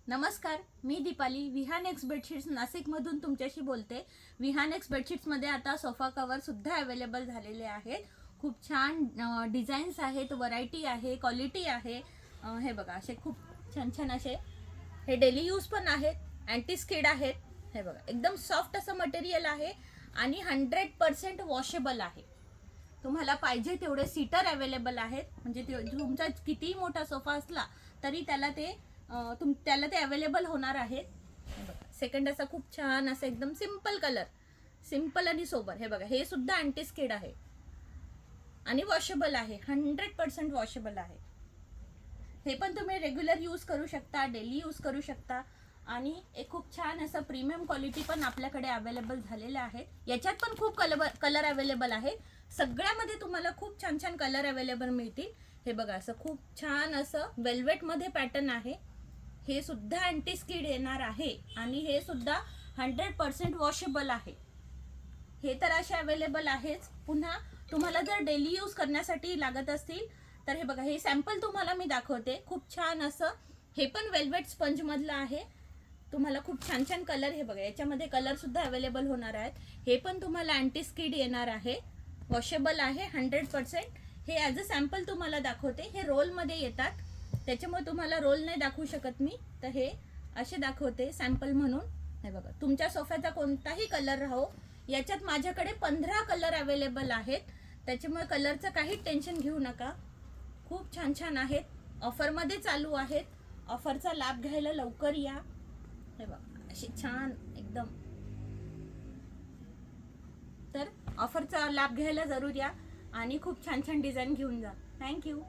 नमस्कार, मी दीपाली विहानेक्स बेडशीट्स नाशिकमधून तुमच्याशी बोलते। विहानेक्स बेडशीट्समध्ये आता सोफा कवर सुद्धा अवेलेबल झालेले आहेत। खूप छान डिझाईन्स आहेत, व्हरायटी आहे, क्वालिटी आहे। हे बघा, असे खूप छान छान असे हे डेली यूज पण आहेत, अँटी स्किड आहेत। हे बघा, एकदम सॉफ्ट असं मटेरियल आहे आणि 100% वॉशेबल आहे। तुम्हाला पाहिजे तेवढे सीटर अवेलेबल आहेत, म्हणजे तुमचा कितीही मोठा सोफा असला तरी त्याला ते अवेलेबल होणार आहेत। सेकंड असा खूप छान असं एकदम सिंपल कलर, सिंपल आणि सोबर। हे बघा, हे सुद्धा अँटी स्किड आहे आणि वॉशेबल आहे, 100% वॉशेबल आहे। हे पण तुम्ही रेग्युलर यूज करू शकता, डेली यूज करू शकता आणि एक खूप छान असं प्रीमियम क्वालिटी पण आपल्याकडे अवेलेबल झालेलं आहे। याच्यात पण खूप कलर अवेलेबल आहे। सगळ्यामध्ये तुम्हाला खूप छान छान कलर अवेलेबल मिळतील। हे बघा, असं खूप छान असं वेल्वेट मध्ये पॅटर्न आहे। हे सुद्धा अँटी स्किड येणार आहे आणि हे सुद्धा 100% वॉशेबल आहे। हे तर असे अवेलेबल आहेच। पुन्हा तुम्हाला जर डेली यूज करण्यासाठी लागत असतील तर हे बघा, हे सॅम्पल तुम्हाला मी दाखवते। खूप छान असं हे पण वेल्वेट स्पंज मधलं आहे। तुम्हाला खूप छान छान कलर, हे बघा याच्यामध्ये कलर सुद्धा अवेलेबल होणार आहेत। हे पण तुम्हाला अँटी स्किड येणार आहे, वॉशेबल आहे 100%। हे ॲज अ सॅम्पल तुम्हाला दाखवते। हे रोल मध्ये येतात, त्याच्यामुळे तुम्हाला रोल नाही दाखवू शकत मी, तर हे असे दाखवते सॅम्पल म्हणून। हे बघा, तुमच्या सोफ्याचा कोणताही कलर राहो, याच्यात माझ्याकडे 15 कलर अवेलेबल आहेत, त्याच्यामुळे कलरचं काही टेन्शन घेऊ नका। खूप छान छान आहेत, ऑफरमध्ये चालू आहेत। ऑफरचा लाभ घ्यायला लवकर या। हे बघा, अशी छान एकदम, तर ऑफरचा लाभ घ्यायला जरूर या आणि खूप छान छान डिझाईन घेऊन जा। थँक्यू।